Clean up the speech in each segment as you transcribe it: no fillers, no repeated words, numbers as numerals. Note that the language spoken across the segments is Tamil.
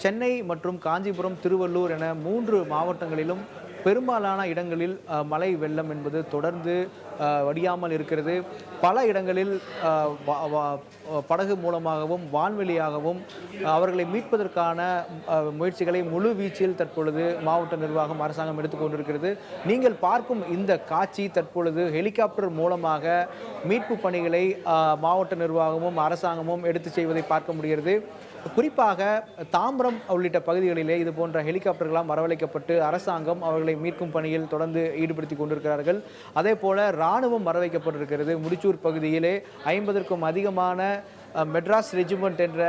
சென்னை மற்றும் காஞ்சிபுரம், திருவள்ளூர் என 3 மாவட்டங்களிலும் பெரும்பாலான இடங்களில் மழை வெள்ளம் என்பது தொடர்ந்து வடியாமல் இருக்கிறது. பல இடங்களில் படகு மூலமாகவும் வான்வெளியாகவும் அவர்களை மீட்பதற்கான முயற்சிகளை முழு வீச்சில் தற்பொழுது மாவட்ட நிர்வாகம், அரசாங்கம் எடுத்துக்கொண்டிருக்கிறது. நீங்கள் பார்க்கும் இந்த காட்சி தற்பொழுது ஹெலிகாப்டர் மூலமாக மீட்பு பணிகளை மாவட்ட நிர்வாகமும் அரசாங்கமும் எடுத்து செய்வதை பார்க்க முடிகிறது. குறிப்பாக தாம்பரம் உள்ளிட்ட பகுதிகளிலே இது போன்ற ஹெலிகாப்டர்களால் வரவழைக்கப்பட்டு அரசாங்கம் அவர்களை மீட்கும் பணியில் தொடர்ந்து ஈடுபடுத்திக் கொண்டிருக்கிறார்கள். அதே போல இராணுவம் வரவைக்கப்பட்டிருக்கிறது. முடிச்சூர் பகுதியிலே 50க்கும் அதிகமான மெட்ராஸ் ரெஜிமெண்ட் என்ற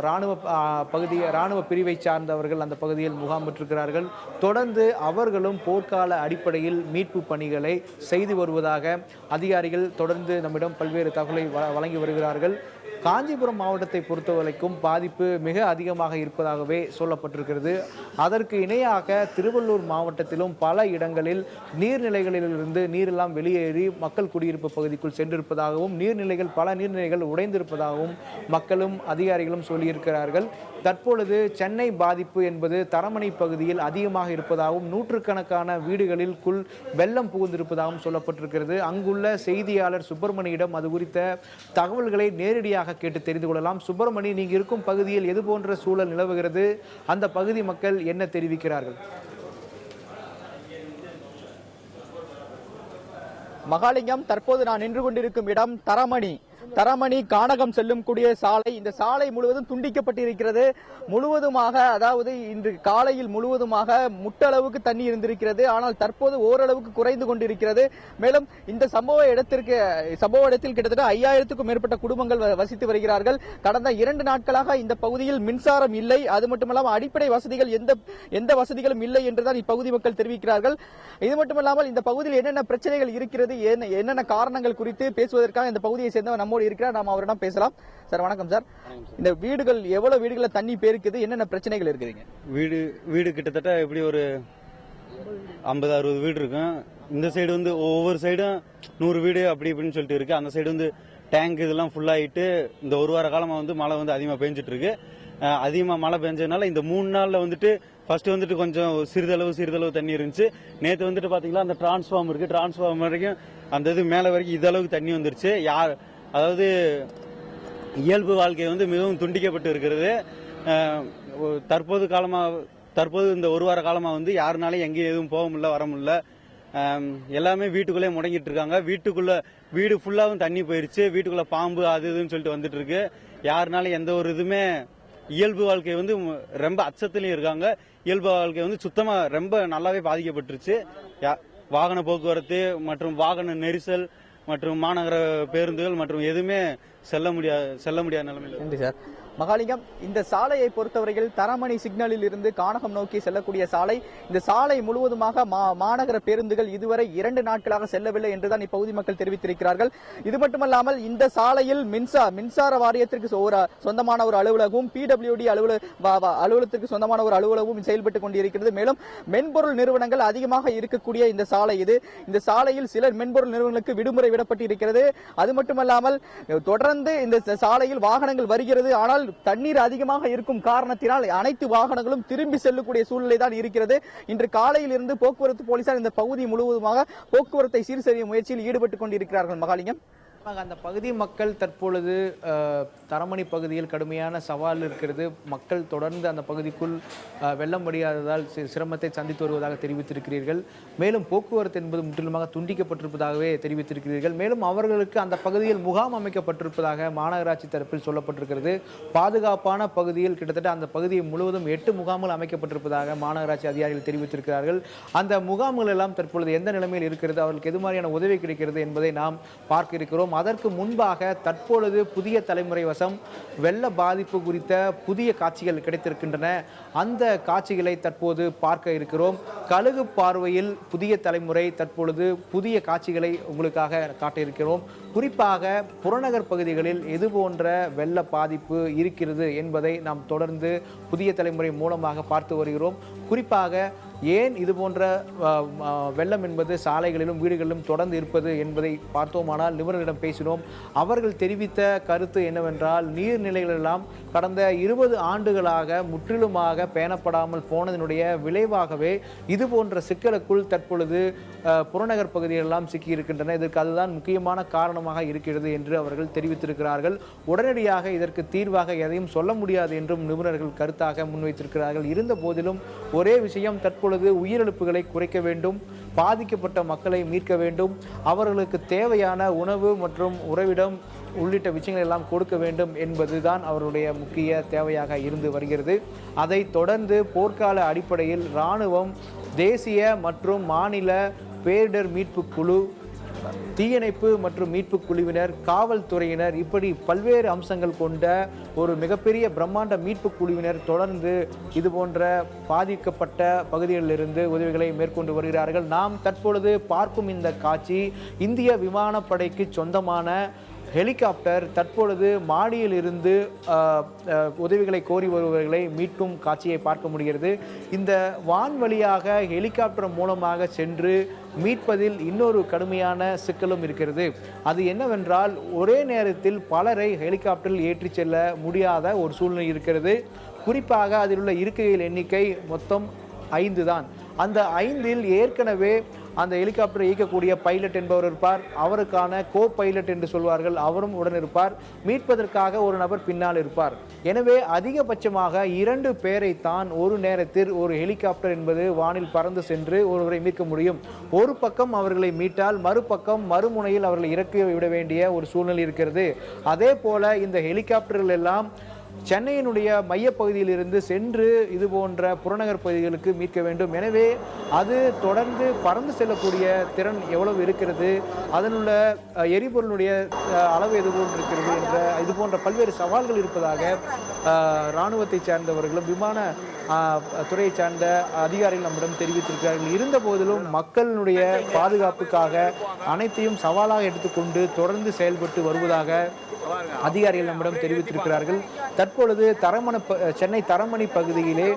இராணுவ பிரிவை சார்ந்தவர்கள் அந்த பகுதியில் முகாமிட்டிருக்கிறார்கள். தொடர்ந்து அவர்களும் போர்க்கால அடிப்படையில் மீட்பு பணிகளை செய்து வருவதாக அதிகாரிகள் தொடர்ந்து நம்மிடம் பல்வேறு தகவலை வழங்கி வருகிறார்கள். காஞ்சிபுரம் மாவட்டத்தை பொறுத்தவரைக்கும் பாதிப்பு மிக அதிகமாக இருப்பதாகவே சொல்லப்பட்டிருக்கிறது. அதற்கு இணையாக திருவள்ளூர் மாவட்டத்திலும் பல இடங்களில் நீர்நிலைகளிலிருந்து நீரெல்லாம் வெளியேறி மக்கள் குடியிருப்பு பகுதிக்குள் சென்றிருப்பதாகவும் பல நீர்நிலைகள் உடைந்திருப்பதாகவும் மக்களும் அதிகாரிகளும் சொல்லியிருக்கிறார்கள். தற்பொழுது சென்னை பாதிப்பு என்பது தரமணி பகுதியில் அதிகமாக இருப்பதாகவும் நூற்றுக்கணக்கான வீடுகளில் வெள்ளம் புகுந்திருப்பதாகவும் சொல்லப்பட்டிருக்கிறது. அங்குள்ள செய்தியாளர் சுப்பிரமணியிடம் அது குறித்த தகவல்களை நேரடியாக கேட்டு தெரிந்து கொள்ளலாம். சுப்பிரமணி, நீங்க இருக்கும் பகுதியில் எது போன்ற சூழல் நிலவுகிறது? அந்த பகுதி மக்கள் என்ன தெரிவிக்கிறார்கள்? மகாலிங்கம், தற்போது நான் நின்று கொண்டிருக்கும் இடம் தரமணி கானகம் செல்லும் கூடிய சாலை. இந்த சாலை முழுவதும் துண்டிக்கப்பட்டிருக்கிறது. முழுவதுமாக, அதாவது இன்று காலையில் முழுவதுமாக முட்டளவுக்கு தண்ணி இருந்திருக்கிறது. ஆனால் தற்போது ஓரளவுக்கு குறைந்து கொண்டிருக்கிறது. மேலும் இந்த சம்பவ இடத்தில் கிட்டத்தட்ட 5000க்கும் மேற்பட்ட குடும்பங்கள் வசித்து வருகிறார்கள். கடந்த 2 நாட்களாக இந்த பகுதியில் மின்சாரம் இல்லை. அது மட்டுமல்லாமல் அடிப்படை வசதிகள் எந்த வசதிகளும் இல்லை என்றுதான் இப்பகுதி மக்கள் தெரிவிக்கிறார்கள். இது மட்டுமல்லாமல் இந்த பகுதியில் என்னென்ன பிரச்சனைகள் இருக்கிறது, என்னென்ன காரணங்கள் குறித்து பேசுவதற்காக இந்த பகுதியை சேர்ந்தவர் நம்மோடு இருக்கிறார். நாம் அவரிடம் பேசலாம். சார், வணக்கம் சார். இந்த வீடுகள், எவ்வளவு வீடுகளை தண்ணி பேருக்குது, என்னென்ன பிரச்சனைகள் இருக்குதுங்க? வீடு கிட்டத்தட்ட எப்படி ஒரு 50-60 வீடு இருக்கும். இந்த சைடு வந்து ஒவ்வொரு சைடும் 100 வீடு அப்படி இப்படின்னு சொல்லிட்டு இருக்கு. அந்த சைடு வந்து டேங்க் இதெல்லாம் ஃபுல் ஆயிட்டு இந்த ஒரு வார காலமா வந்து மழை வந்து அதிகமா பெஞ்சிட்டு இருக்கு. அதிகமா மழை பெஞ்சதுனால இந்த 3 நாள்ல வந்துட்டு ஃபர்ஸ்ட் வந்துட்டு கொஞ்சம் சிறிதளவு தண்ணி இருந்துச்சு. நேற்று வந்துட்டு பாத்தீங்கன்னா அந்த டிரான்ஸ்ஃபார்மர் இருக்கு, டிரான்ஸ்ஃபார்மர் வரைக்கும் அந்த இது மேல வரைக்கும் இதளவுக்கு தண்ணி வந்துருச்சு. அதாவது இயல்பு வாழ்க்கை வந்து மிகவும் துண்டிக்கப்பட்டு இருக்கிறது. தற்போது இந்த ஒரு வார காலமா வந்து யாருனாலும் எங்கேயும் எதுவும் போக முடியல, வர முடியல. எல்லாமே வீட்டுக்குள்ளே முடங்கிட்டு இருக்காங்க. வீடு ஃபுல்லாவும் தண்ணி போயிருச்சு. வீட்டுக்குள்ள பாம்பு அது இதுன்னு சொல்லிட்டு வந்துட்டு இருக்கு. யாருனாலும் எந்த ஒரு இதுவுமே இயல்பு வாழ்க்கை வந்து ரொம்ப அச்சத்திலையும் இருக்காங்க. இயல்பு வாழ்க்கை வந்து சுத்தமா ரொம்ப நல்லாவே பாதிக்கப்பட்டுருச்சு. வாகன போக்குவரத்து மற்றும் வாகன நெரிசல் மற்றும் மாநகர பேருந்துகள் மற்றும் எதுவுமே செல்ல முடியாத நிலைமையில். நன்றி சார். மகாலிங்கம், இந்த சாலையை பொறுத்தவரையில் தரமணி சிக்னலில் இருந்து கானகம் நோக்கி செல்லக்கூடிய சாலை. இந்த சாலை முழுவதுமாக மாநகர பேருந்துகள் இதுவரை 2 நாட்களாக செல்லவில்லை என்றுதான் இப்பகுதி மக்கள் தெரிவித்திருக்கிறார்கள். இது மட்டுமல்லாமல் இந்த சாலையில் மின்சார வாரியத்திற்கு சொந்தமான ஒரு அலுவலகமும், பிடபிள்யூடி அலுவலகத்திற்கு சொந்தமான ஒரு அலுவலகமும் செயல்பட்டுக் கொண்டிருக்கிறது. மேலும் மென்பொருள் நிறுவனங்கள் அதிகமாக இருக்கக்கூடிய இந்த சாலை இது. இந்த சாலையில் சில மென்பொருள் நிறுவனங்களுக்கு விடுமுறை விடப்பட்டிருக்கிறது. அது மட்டுமல்லாமல் தொடர்ந்து இந்த சாலையில் வாகனங்கள் வருகிறது. ஆனால் தண்ணீர் அதிகமாக இருக்கும் காரணத்தினால் அனைத்து வாகனங்களும் திரும்பி செல்லக்கூடிய சூழ்நிலை தான் இருக்கிறது. இன்று காலையில் இருந்து போக்குவரத்து போலீசார் இந்த பகுதி முழுவதுமாக போக்குவரத்தை சீர் செய்யும் முயற்சியில் ஈடுபட்டுக் கொண்டிருக்கிறார்கள். மகாலிங்கம், அந்த பகுதி மக்கள் தற்பொழுது தரமணி பகுதியில் கடுமையான சவால் இருக்கிறது. மக்கள் தொடர்ந்து அந்த பகுதிக்குள் வெள்ளம் முடியாததால் சிரமத்தை சந்தித்து வருவதாக தெரிவித்திருக்கிறீர்கள். மேலும் போக்குவரத்து என்பது முற்றிலுமாக துண்டிக்கப்பட்டிருப்பதாகவே தெரிவித்திருக்கிறீர்கள். மேலும் அவர்களுக்கு அந்த பகுதியில் முகாம் அமைக்கப்பட்டிருப்பதாக மாநகராட்சி தரப்பில் சொல்லப்பட்டிருக்கிறது. பாதுகாப்பான பகுதியில் கிட்டத்தட்ட அந்த பகுதியை முழுவதும் 8 முகாம்கள் அமைக்கப்பட்டிருப்பதாக மாநகராட்சி அதிகாரிகள் தெரிவித்திருக்கிறார்கள். அந்த முகாம்கள் எல்லாம் தற்பொழுது எந்த நிலைமையில் இருக்கிறது, அவர்களுக்கு எது மாதிரியான உதவி கிடைக்கிறது என்பதை நாம் பார்க்க இருக்கிறோம். அதற்கு முன்பாக தற்பொழுது புதிய தலைமுறை வசம் வெள்ள பாதிப்பு குறித்த புதிய காட்சிகள் கிடைத்திருக்கின்றன. அந்த காட்சிகளை தற்போது பார்க்க இருக்கிறோம். கழுகு பார்வையில் புதிய தலைமுறை தற்பொழுது புதிய காட்சிகளை உங்களுக்காக காட்ட இருக்கிறோம். குறிப்பாக புறநகர் பகுதிகளில் எது போன்ற வெள்ள பாதிப்பு இருக்கிறது என்பதை நாம் தொடர்ந்து புதிய தலைமுறை மூலமாக பார்த்து வருகிறோம். குறிப்பாக ஏன் இது போன்ற வெள்ளம் என்பது சாலைகளிலும் வீடுகளிலும் தொடர்ந்து இருப்பது என்பதை பார்த்தோமானால் நிபுணர்களிடம் பேசினோம். அவர்கள் தெரிவித்த கருத்து என்னவென்றால், நீர்நிலைகள் எல்லாம் கடந்த 20 ஆண்டுகளாக முற்றிலுமாக பேணப்படாமல் போனதனுடைய விளைவாகவே இது போன்ற சிக்கலுக்குள் தற்பொழுது புறநகர் பகுதிகளெல்லாம் சிக்கியிருக்கின்றன. இதற்கு அதுதான் முக்கியமான காரணமாக இருக்கிறது என்று அவர்கள் தெரிவித்திருக்கிறார்கள். உடனடியாக இதற்கு தீர்வாக எதையும் சொல்ல முடியாது என்றும் நிபுணர்கள் கருத்தாக முன்வைத்திருக்கிறார்கள். இருந்த போதிலும் ஒரே விஷயம், தற்பொழுது உயிரிழப்புகளை குறைக்க வேண்டும், பாதிக்கப்பட்ட மக்களை மீட்க வேண்டும், அவர்களுக்கு தேவையான உணவு மற்றும் உறைவிடம் உள்ளிட்ட விஷயங்கள் எல்லாம் கொடுக்க வேண்டும் என்பதுதான் அவருடைய முக்கிய தேவையாக இருந்து வருகிறது. அதை தொடர்ந்து போர்க்கால அடிப்படையில் இராணுவம், தேசிய மற்றும் மாநில பேரிடர் மீட்பு குழு, தீயணைப்பு மற்றும் மீட்பு குழுவினர், காவல்துறையினர், இப்படி பல்வேறு அம்சங்கள் கொண்ட ஒரு மிகப்பெரிய பிரம்மாண்ட மீட்பு குழுவினர் தொடர்ந்து இது போன்ற பாதிக்கப்பட்ட பகுதிகளிலிருந்து உதவிகளை மேற்கொண்டு வருகிறார்கள். நாம் தற்பொழுது பார்க்கும் இந்த காட்சி இந்திய விமானப்படைக்கு சொந்தமான ஹெலிகாப்டர் தற்பொழுது மாடியில் இருந்து உதவிகளை கோரி வருபவர்களை மீட்கும் காட்சியை பார்க்க முடிகிறது. இந்த வான்வழியாக ஹெலிகாப்டர் மூலமாக சென்று மீட்பதில் இன்னொரு கடுமையான சிக்கலும் இருக்கிறது. அது என்னவென்றால், ஒரே நேரத்தில் பலரை ஹெலிகாப்டரில் ஏற்றி செல்ல முடியாத ஒரு சூழ்நிலை இருக்கிறது. குறிப்பாக அதில் உள்ள இருக்கைகள் எண்ணிக்கை மொத்தம் 5 தான். அந்த 5இல் ஏற்கனவே அந்த ஹெலிகாப்டரை இயக்கக்கூடிய பைலட் என்பவர் இருப்பார், அவருக்கான கோ பைலட் என்று சொல்வார்கள், அவரும் உடன் இருப்பார், மீட்பதற்காக ஒரு நபர் பின்னால் இருப்பார். எனவே அதிகபட்சமாக 2 பேரைத்தான் ஒரு நேரத்தில் ஒரு ஹெலிகாப்டர் என்பது வானில் பறந்து சென்று ஒருவரை மீட்க முடியும். ஒரு பக்கம் அவர்களை மீட்டால் மறுபக்கம் மறுமுனையில் அவர்களை இறக்கி விட வேண்டிய ஒரு சூழ்நிலை இருக்கிறது. அதே போல இந்த ஹெலிகாப்டர்கள் எல்லாம் சென்னையினுடைய மையப்பகுதியில் இருந்து சென்று இது போன்ற புறநகர் பகுதிகளுக்கு மீட்க வேண்டும். எனவே அது தொடர்ந்து பறந்து செல்லக்கூடிய திறன் எவ்வளவு இருக்கிறது, அதனுள்ள எரிபொருளுடைய அளவு எது போன்று இருக்கிறது என்ற இது போன்ற பல்வேறு சவால்கள் இருப்பதாக இராணுவத்தை சேர்ந்தவர்களும் விமான துறையை சார்ந்த அதிகாரிகள் நம்மிடம் தெரிவித்திருக்கிறார்கள். இருந்த போதிலும் மக்களுடைய பாதுகாப்புக்காக அனைத்தையும் சவாலாக எடுத்துக்கொண்டு தொடர்ந்து செயல்பட்டு வருவதாக அதிகாரிகள் நம்மிடம் தெரிவித்திருக்கிறார்கள். தற்பொழுது சென்னை தரமணி பகுதியிலே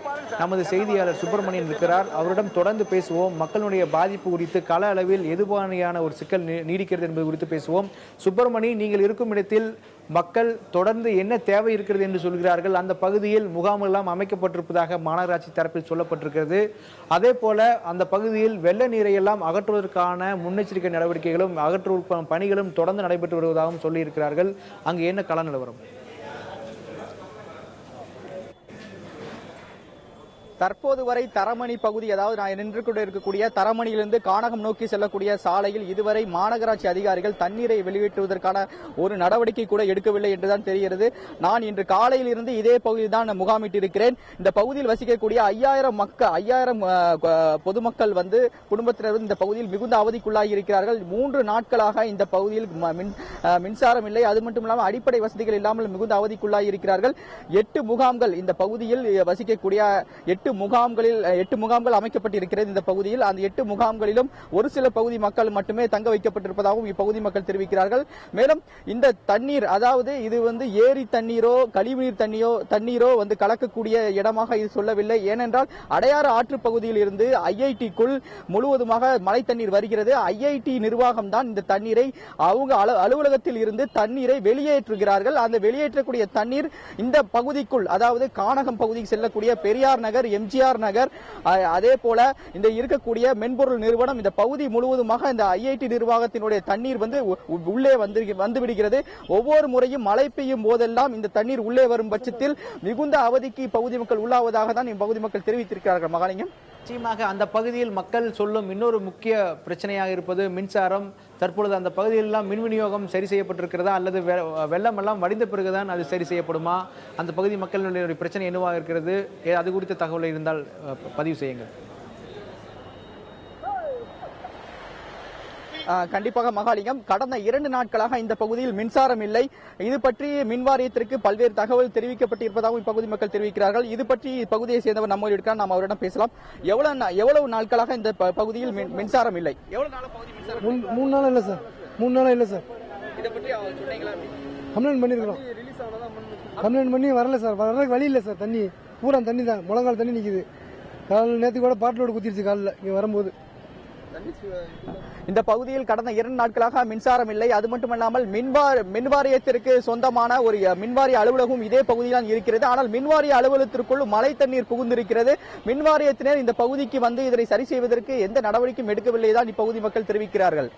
நமது செய்தியாளர் சுப்பிரமணியன் இருக்கிறார். அவரிடம் தொடர்ந்து பேசுவோம். மக்களுடைய பாதிப்பு குறித்து கள அளவில் எதுவான ஒரு சிக்கல் நீடிக்கிறது என்பது குறித்து பேசுவோம். சுப்பிரமணி, நீங்கள் இருக்கும் இடத்தில் மக்கள் தொடர்ந்து என்ன தேவை இருக்கிறது என்று சொல்கிறார்கள்? அந்த பகுதியில் முகாம்கள் எல்லாம் அமைக்கப்பட்டிருப்பதாக மாநகராட்சி தரப்பில் சொல்லப்பட்டிருக்கிறது. அதே போல அந்த பகுதியில் வெள்ள நீரை எல்லாம் அகற்றுவதற்கான முன்னெச்சரிக்கை நடவடிக்கைகளும் அகற்றுவதற்கான பணிகளும் தொடர்ந்து நடைபெற்று வருவதாகவும் சொல்லியிருக்கிறார்கள். அங்கு என்ன கள நிலவரம்? தற்போது வரை தரமணி பகுதி, அதாவது நான் நின்று கொண்டு இருக்கக்கூடிய தரமணியிலிருந்து கானகம் நோக்கி செல்லக்கூடிய சாலையில் இதுவரை மாநகராட்சி அதிகாரிகள் தண்ணீரை வெளியேற்றுவதற்கான ஒரு நடவடிக்கை கூட எடுக்கவில்லை என்றுதான் தெரிகிறது. நான் இன்று காலையில் இருந்து இதே பகுதியில் தான் முகாமிட்டிருக்கிறேன். இந்த பகுதியில் வசிக்கக்கூடிய 5000 பொதுமக்கள் குடும்பத்தினர் இந்த பகுதியில் மிகுந்த அவதிக்குள்ளாகி இருக்கிறார்கள். 3 நாட்களாக இந்த பகுதியில் மின்சாரம் இல்லை, அது மட்டும் இல்லாமல் அடிப்படை வசதிகள் இல்லாமல் மிகுந்த அவதிக்குள்ளாகி இருக்கிறார்கள். 8 முகாம்கள் இந்த பகுதியில் வசிக்கக்கூடிய 8 முகாம்கள் அமைக்கப்பட்டிருக்கிறது. இந்த பகுதியில் அந்த 8 முகாம்களிலும் ஒரு சில பகுதி மக்கள் மட்டுமே தங்க வைக்கப்பட்டிருப்பதாகவும் இப்பகுதி மக்கள் தெரிவிக்கிறார்கள். மேலும் இந்த தண்ணீர், அதாவது இது ஏரி தண்ணீரோ கழிவுநீர் தண்ணீரோ கலக்கக்கூடிய இடமாக இது சொல்லவில்லை. ஏனென்றால் அடையாறு ஆற்று பகுதியில் இருந்து ஐஐடிக்குள் முழுவதுமாக மழை தண்ணீர் வருகிறது. ஐஐடி நிர்வாகம் தான் இந்த தண்ணீரை அவங்க அலுவலகத்தில் இருந்து தண்ணீரை வெளியேற்றுகிறார்கள். அந்த வெளியேற்றக்கூடிய தண்ணீர் இந்த பகுதிக்குள், அதாவது கானகம் பகுதிக்கு செல்லக்கூடிய பெரியார் நகர், எம்ஜிஆர் நகர், அதே போல இந்த இருக்கக்கூடிய மென்பொருள் நிறுவனம், இந்த பகுதி முழுவதுமாக இந்த ஐஐடி நிர்வாகத்தினுடைய தண்ணீர் உள்ளே வந்து விடுகிறது. ஒவ்வொரு முறையும் மழை பெய்யும் போதெல்லாம் இந்த தண்ணீர் உள்ளே வரும் பட்சத்தில் மிகுந்த அவதிக்கு பகுதி மக்கள் உள்ளாவதாக தான் இப்பகுதி மக்கள் தெரிவித்திருக்கிறார்கள். மகாலிங்கம், நிச்சயமாக அந்த பகுதியில் மக்கள் சொல்லும் இன்னொரு முக்கிய பிரச்சனையாக இருப்பது மின்சாரம். தற்பொழுது அந்த பகுதியிலெல்லாம் மின் விநியோகம் சரி செய்யப்பட்டிருக்கிறதா, அல்லது வெள்ளம் எல்லாம் வடிந்த பிறகுதான் அது சரி செய்யப்படுமா? அந்த பகுதி மக்களுடைய பிரச்சனை என்னவாக இருக்கிறது? அது குறித்த தகவல் இருந்தால் பதிவு செய்யுங்கள். கண்டிப்பாக மகாலிங்கம், கடந்த 2 நாட்களாக இந்த பகுதியில் மின்சாரம் இல்லை. இது பற்றி மின் வாரியத்திற்கு பல்வேறு தகவல் தெரிவிக்கப்பட்டிருப்பதாகவும் இப்பகுதி மக்கள் தெரிவிக்கிறார்கள். இது பற்றி பகுதியை சேர்ந்தவர் நம்ம இருக்கார், நாம் அவரிடம் பேசலாம். எவ்வளவு நாட்களாக இந்த பகுதியில் மின்சாரம் இல்லை? எவ்வளவு நாள் பகுதி மின்சாரம்? 3 நாள் இல்லை சார். 3 நாள் இல்லை சார். இதை பற்றி அவங்க சொன்னீங்களா? கம்ப்ளைண்ட் பண்ணிருக்கிறோம். கம்ப்ளைண்ட் பண்ணி வரல சார். வர்றதுக்கு வழி இல்லை சார். தண்ணி பூரா தண்ணி தான், முழங்கால் தண்ணி நிக்குது. காலையில் நேற்று கூட பாட்டிலோடு குத்திருச்சு காலில் இங்கே வரும்போது. இந்த பகுதியில் கடந்த 2 நாட்களாக மின்சாரம் இல்லை. அது மட்டுமல்லாமல் மின்வாரியத்திற்கு சொந்தமான ஒரு மின்வாரிய அலுவலகம் இதே பகுதியில் இருக்கிறது. ஆனால் மின்வாரிய அலுவலகத்திற்குள் மழை தண்ணீர் புகுந்திருக்கிறது. மின்வாரியத்தினர் இந்த பகுதிக்கு வந்து இதனை சரி செய்வதற்கு எந்த நடவடிக்கையும் எடுக்கவில்லை தான் இப்பகுதி மக்கள் தெரிவிக்கிறார்கள்.